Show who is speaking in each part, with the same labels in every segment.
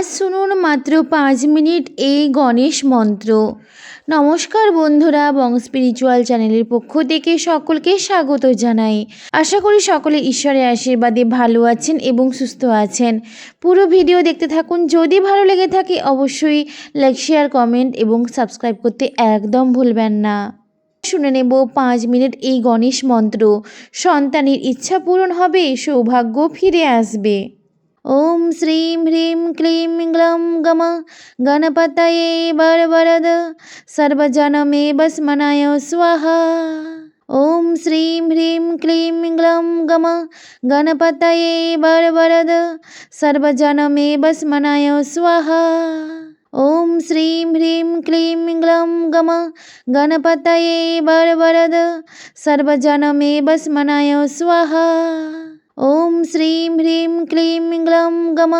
Speaker 1: আজ শুনুন মাত্র 5 মিনিট এই গণেশ মন্ত্র। নমস্কার বন্ধুরা, বং স্পিরিচুয়াল চ্যানেলের পক্ষ থেকে সকলকে স্বাগত জানাই। আশা করি সকলে ঈশ্বরের আশীর্বাদে ভালো আছেন এবং সুস্থ আছেন। পুরো ভিডিও দেখতে থাকুন। যদি ভালো লেগে থাকে অবশ্যই লাইক, শেয়ার, কমেন্ট এবং সাবস্ক্রাইব করতে একদম ভুলবেন না। শুনে নেব 5 মিনিট এই গণেশ মন্ত্র। সন্তানের ইচ্ছা পূরণ হবে, সৌভাগ্য ফিরে আসবে। ओम श्रीं ह्रीं क्लीं ग्लौं गम गणपतये वरवरद सर्वजनमे भस्मनाय स्वाहा। ओम श्रीं ह्रीं क्लीं ग्लौं गम गणपतये वरवरद सर्वजनमे भस्मनाय स्वाहा। ओम श्रीं ह्रीं क्लीं ग्लौं गम गणपतये वरवरद सर्वजनमे भस्मनाय स्वाहा। ओम श्रीं ह्रीं क्लीं ग्लौं गम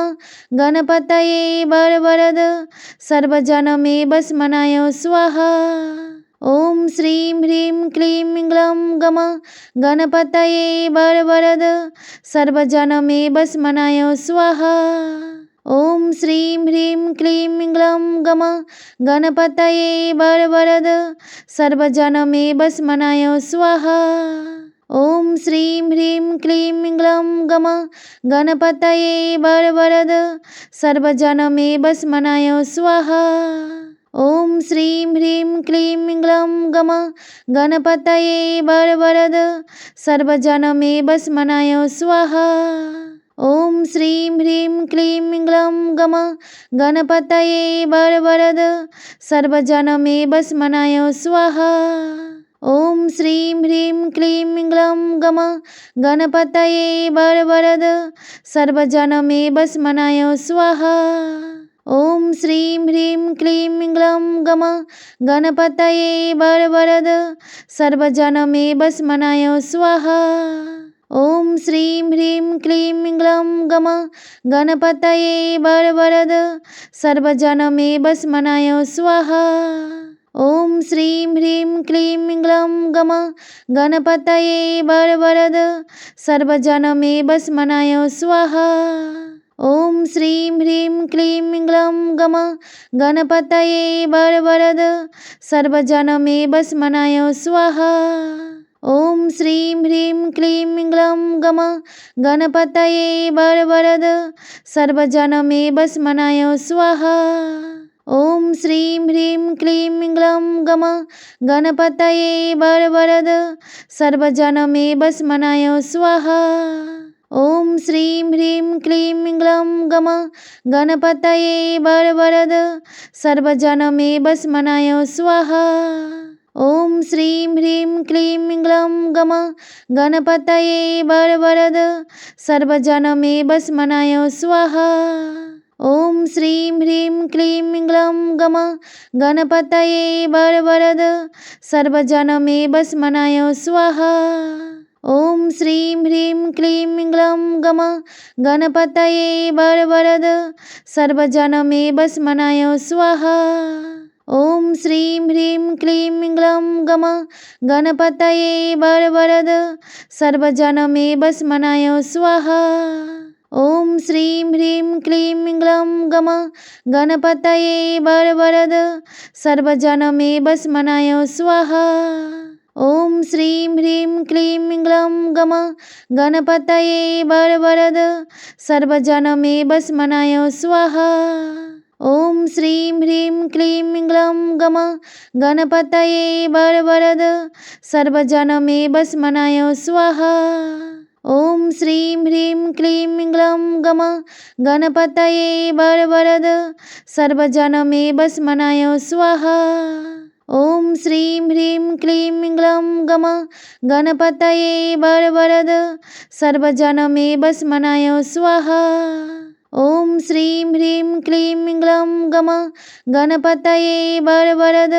Speaker 1: गणपतये वरवरद सर्वजनमे भस्मनाय स्वाहा। ओम श्रीं ह्रीं क्लीं ग्लौं गम गणपतये वरवरद सर्वजनमे भस्मनाय स्वाहा। ओम श्रीं ह्रीं क्लीं ग्लौं गम गणपतये वरवरद सर्वजनमे भस्मनाय स्वाहा। ओम श्रीं ह्रीं क्लीं ग्लौं गम गणपतये वरवरद सर्वजनमे भस्मनाय स्वाहा। ओम श्रीं ह्रीं क्लीं ग्लौं गम गणपतये वरवरद सर्वजनमे भस्मनाय स्वाहा। ओम श्रीं ह्रीं क्लीं ग्लौं गम गणपतये वरवरद सर्वजनमे भस्मनाय स्वाहा। ओम श्रीं ह्रीं क्लीं ग्लौं गम गणपतये वरवरद सर्वजनमे भस्मनाय स्वाहा। ओम श्रीं ह्रीं क्लीं ग्लौं गम गणपतये वरवरद सर्वजनमे भस्मनाय स्वाहा। ओम श्रीं ह्रीं क्लीं ग्लौं गम गणपतये वरवरद सर्वजनमे भस्मनाय स्वाहा। ओम श्रीं ह्रीं क्लीं ग्लौं गम गणपतये वरवरद सर्वजनमे भस्मनाय स्वाहा। ओम श्रीं ह्रीं क्लीं ग्लौं गम गणपतये वरवरद सर्वजनमे भस्मनाय स्वाहा। ओम श्रीं ह्रीं क्लीं ग्लौं गम गणपतये वरवरद सर्वजनमे भस्मनाय स्वाहा। ओम श्रीं ह्रीं क्लीं ग्लौं गम गणपतये वरवरद सर्वजनमे भस्मनाय स्वाहा। ओम श्रीं ह्रीं क्लीं ग्लौं गम गणपतये वरवरद सर्वजनमे भस्मनाय स्वाहा। ओम श्रीं ह्रीं क्लीं ग्लौं गम गणपतये वरवरद सर्वजनमे भस्मनाय स्वाहा। ओम श्रीं ह्रीं क्लीं ग्लौं गम गणपतये वरवरद सर्वजनमे भस्मनाय स्वाहा। ओम श्रीं ह्रीं क्लीं ग्लौं गम गणपतये वरवरद सर्वजनमे भस्मनाय स्वाहा। ओम श्रीं ह्रीं क्लीं ग्लौं गम गणपतये वरवरद सर्वजनमे भस्मनाय स्वाहा। ओम श्रीं ह्रीं क्लीं ग्लौं गम गणपतये वरवरद सर्वजनमे भस्मनाय स्वाहा। ओम श्रीं ह्रीं क्लीं ग्लौं गम गणपतये वरवरद सर्वजनमे भस्मनाय स्वाहा। ओम श्रीं ह्रीं क्लीं ग्लौं गम गणपतये वरवरद सर्वजनमे भस्मनाय स्वाहा। ओम श्रीं ह्रीं क्लीं ग्लौं गम गणपतये वरवरद सर्वजनमे भस्मनाय स्वाहा। ओम श्रीं ह्रीं क्लीं ग्लौं गम गणपतये वरवरद सर्वजनमे भस्मनाय स्वाहा। ओम श्रीं ह्रीं क्लीं ग्लौं गम गणपतये वरवरद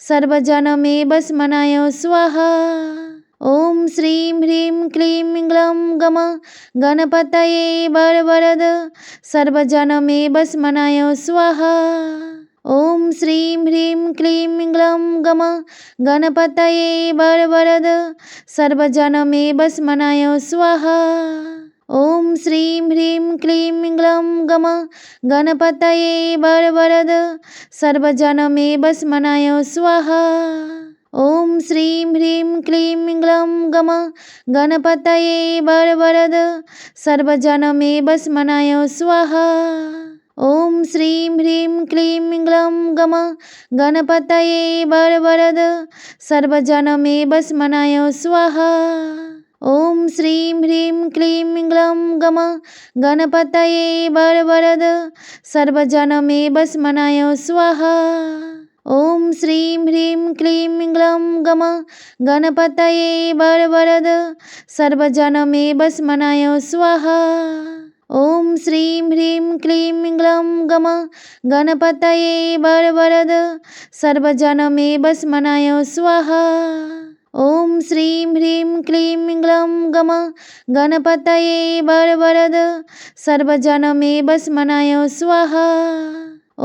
Speaker 1: सर्वजनमे भस्मनाय स्वाहा। ओम श्रीं ह्रीं क्लीं ग्लौं गम गणपतये वरवरद सर्वजनमे भस्मनाय स्वाहा। ओम श्रीं ह्रीं क्लीं ग्लौं गम गणपतये वरवरद सर्वजनमे भस्मनाय स्वाहा। ॐ श्रीं ह्रीं क्लीं ग्लौं गम गणपतये वरवरद सर्वजनमे वस्मनाय स्वाहा। ॐ श्रीं ह्रीं क्लीं ग्लौं गम गणपतये वरवरद सर्वजनमे वस्मनाय स्वाहा। ॐ श्रीं ह्रीं क्लीं ग्लौं गम गणपतये वरवरद सर्वजनमे वस्मनाय स्वाहा। ॐ श्रीं ह्रीं क्लीं ग्लौं गम गणपतये वरवरद सर्वजनमे वस्मनाय स्वाहा। ॐ श्रीं ह्रीं क्लीं ग्लौं गम गणपतये वरवरद सर्वजनमे वस्मनाय स्वाहा। ॐ श्रीं ह्रीं क्लीं ग्लौं गम गणपतये वरवरद सर्वजनमे वस्मनाय स्वाहा। ॐ श्रीं ह्रीं क्लीं ग्लौं गम गणपतये वरवरद सर्वजनमे वस्मनाय स्वाहा।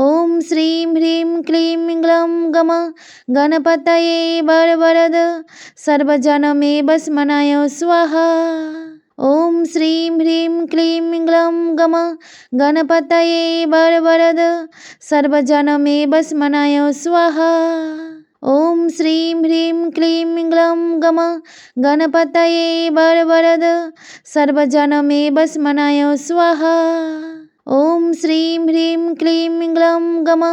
Speaker 1: ॐ श्रीं ह्रीं क्लीं ग्लौं गम गणपतये वरवरद सर्वजनमे वस्मनाय स्वाहा। ॐ श्रीं ह्रीं क्लीं ग्लौं गम गणपतये वरवरद सर्वजनमे वस्मनाय स्वाहा। ॐ श्रीं ह्रीं क्लीं ग्लौं गम गणपतये वरवरद सर्वजनमे वस्मनाय स्वाहा। ॐ श्रीं ह्रीं क्लीं ग्लौं गम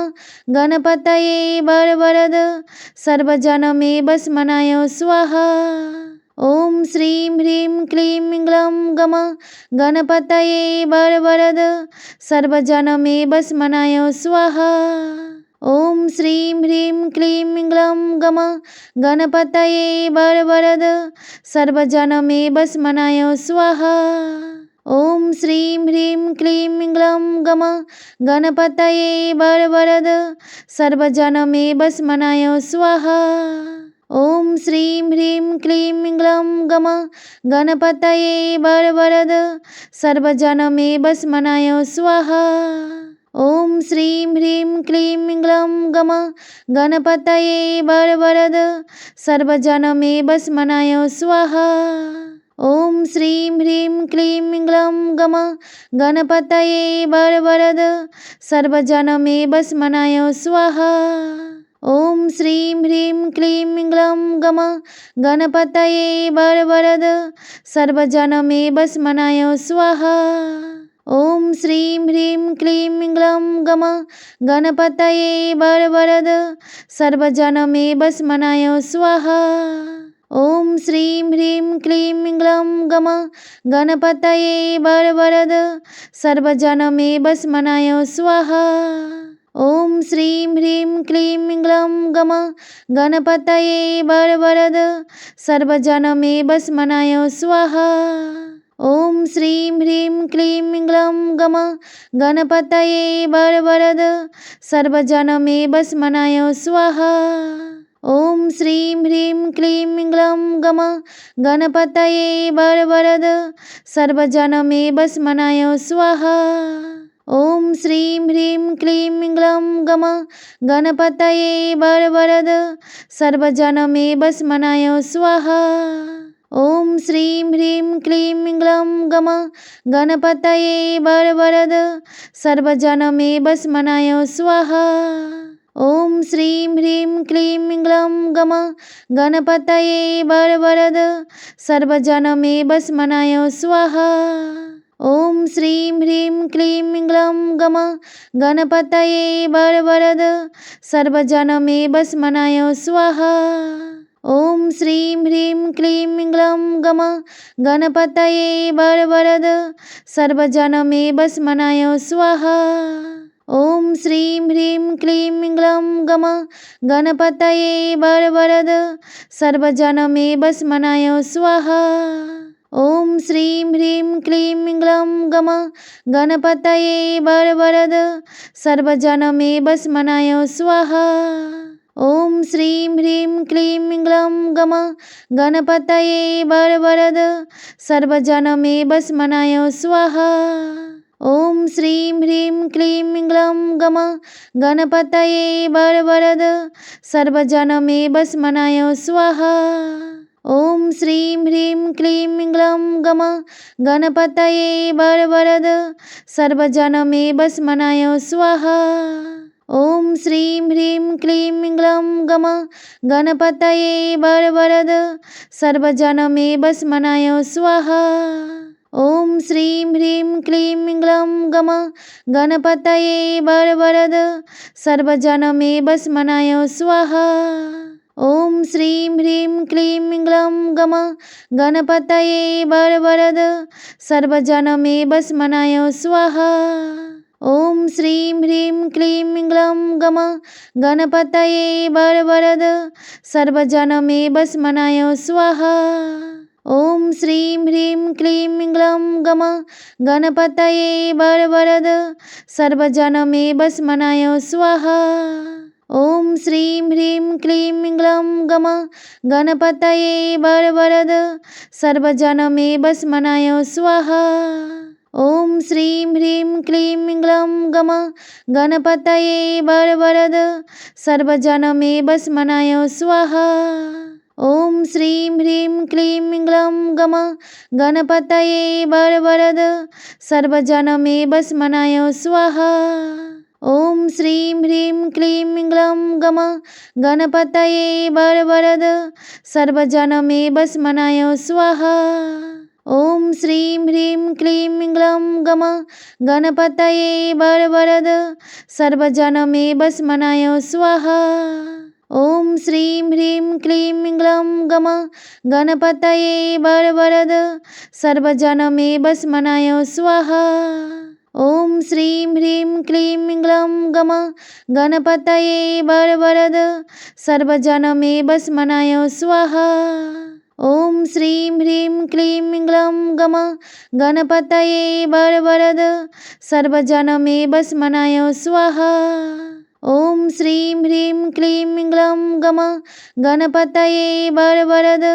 Speaker 1: गणपतये वरवरद सर्वजनमे वस्मनाय स्वाहा। ॐ श्रीं ह्रीं क्लीं ग्लौं गम गणपतये वरवरद सर्वजनमे वस्मनाय स्वाहा। ॐ श्रीं ह्रीं क्लीं ग्लौं गम गणपतये वरवरद सर्वजनमे वस्मनाय स्वाहा। ॐ श्रीं ह्रीं क्लीं ग्लौं गम गणपतये वरवरद सर्वजनमे वस्मनाय स्वाहा। ॐ श्रीं ह्रीं क्लीं ग्लौं गम गणपतये वरवरद सर्वजनमे वस्मनाय स्वाहा। ॐ श्रीं ह्रीं क्लीं ग्लौं गम गणपतये वरवरद सर्वजनमे वस्मनाय स्वाहा। ॐ श्रीं ह्रीं क्लीं ग्लौं गम गणपतये वरवरद सर्वजनमे वस्मनाय स्वाहा। ॐ श्रीं ह्रीं क्लीं ग्लौं गम गणपतये वरवरद सर्वजनमे वस्मनाय स्वाहा। ॐ श्रीं ह्रीं क्लीं ग्लौं गम गणपतये वरवरद सर्वजनमे वस्मनाय स्वाहा। ॐ श्रीं ह्रीं क्लीं ग्लौं गम गणपतये वरवरद सर्वजनमे वस्मनाय स्वाहा। ॐ श्रीं ह्रीं क्लीं ग्लौं गम गणपतये वरवरद सर्वजनमे वस्मनाय स्वाहा। ॐ श्रीं ह्रीं क्लीं ग्लौं गम गणपतये वरवरद सर्वजनमे वस्मनाय स्वाहा। ॐ श्रीं ह्रीं क्लीं ग्लौं गम गणपतये वरवरद सर्वजनमे वस्मनाय स्वाहा। ॐ श्रीं ह्रीं क्लीं ग्लौं गम गणपतये वरवरद सर्वजनमे वस्मनाय स्वाहा। ॐ श्रीं ह्रीं क्लीं ग्लौं गम गणपतये वरवरद सर्वजनमे वस्मनाय स्वाहा। ॐ श्रीं ह्रीं क्लीं ग्लौं गम गणपतये वरवरद सर्वजनमे वस्मनाय स्वाहा। ॐ श्रीं ह्रीं क्लीं ग्लौं गम गणपतये वरवरद सर्वजनमे वस्मनाय स्वाहा। ॐ श्रीं ह्रीं क्लीं ग्लौं गम गणपतये वरवरद सर्वजनमे वस्मनाय स्वाहा। ॐ श्रीं ह्रीं क्लीं ग्लौं गम गणपतये वरवरद सर्वजनमे वस्मनाय स्वाहा। ॐ श्रीं ह्रीं क्लीं ग्लौं गम गणपतये वरवरद सर्वजनमे वस्मनाय स्वाहा। ॐ श्रीं ह्रीं क्लीं ग्लौं गम गणपतये वरवरद सर्वजनमे वस्मनाय स्वाहा। ॐ श्रीं ह्रीं क्लीं ग्लौं गम गणपतये वरवरद सर्वजनमे वस्मनाय स्वाहा। ॐ श्रीं ह्रीं क्लीं ग्लौं गम गणपतये वरवरद सर्वजनमे भस्मनाय स्वाहा। ॐ श्रीं ह्रीं क्लीं ग्लौं गम गणपतये वरवरद सर्वजनमे भस्मनाय स्वाहा। ॐ श्रीं ह्रीं क्लीं ग्लौं गम गणपतये वरवरद सर्वजनमे भस्मनाय स्वाहा। ॐ श्रीं ह्रीं क्लीं ग्लौं गम गणपतये वरवरद सर्वजनमे भस्मनाय स्वाहा। ॐ श्रीं ह्रीं क्लीं ग्लौं गम गणपतये वरवरद सर्वजनमे भस्मनाय स्वाहा। ॐ श्रीं ह्रीं क्लीं ग्लौं गम गणपतये वरवरद सर्वजनमे भस्मनाय स्वाहा। ॐ श्रीं ह्रीं क्लीं ग्लौं गम गणपतये वरवरद सर्वजनमे भस्मनाय स्वाहा। ॐ श्रीं ह्रीं क्लीं ग्लौं गम गणपतये वरवरद सर्वजनमे भस्मनाय स्वाहा। ॐ श्रीं ह्रीं क्लीं ग्लौं गम गणपतये वरवरद सर्वजनमे भस्मनाय स्वाहा। ॐ श्रीं ह्रीं क्लीं ग्लौं गम गणपतये वरवरद सर्वजनमे भस्मनाय स्वाहा। ॐ श्रीं ह्रीं क्लीं ग्लौं गम गणपतये वरवरद सर्वजनमे भस्मनाय स्वाहा। ॐ श्रीं ह्रीं क्लीं ग्लौं गम गणपतये वरवरद सर्वजनमे भस्मनाय स्वाहा। ॐ श्रीं ह्रीं क्लीं ग्लौं गम गणपतये वरवरद सर्वजनमे भस्मनाय स्वाहा। ॐ श्रीं ह्रीं क्लीं ग्लौं गम गणपतये वरवरद सर्वजनमे भस्मनाय स्वाहा। ॐ श्रीं ह्रीं क्लीं ग्लौं गम गणपतये वरवरद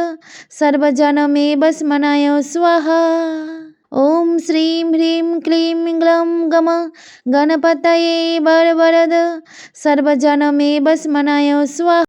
Speaker 1: सर्वजनमे भस्मनाय स्वाहा। ॐ श्रीं ह्रीं क्लीं ग्लौं गम गणपतये वरवरद सर्वजनमे भस्मनाय स्वाहा।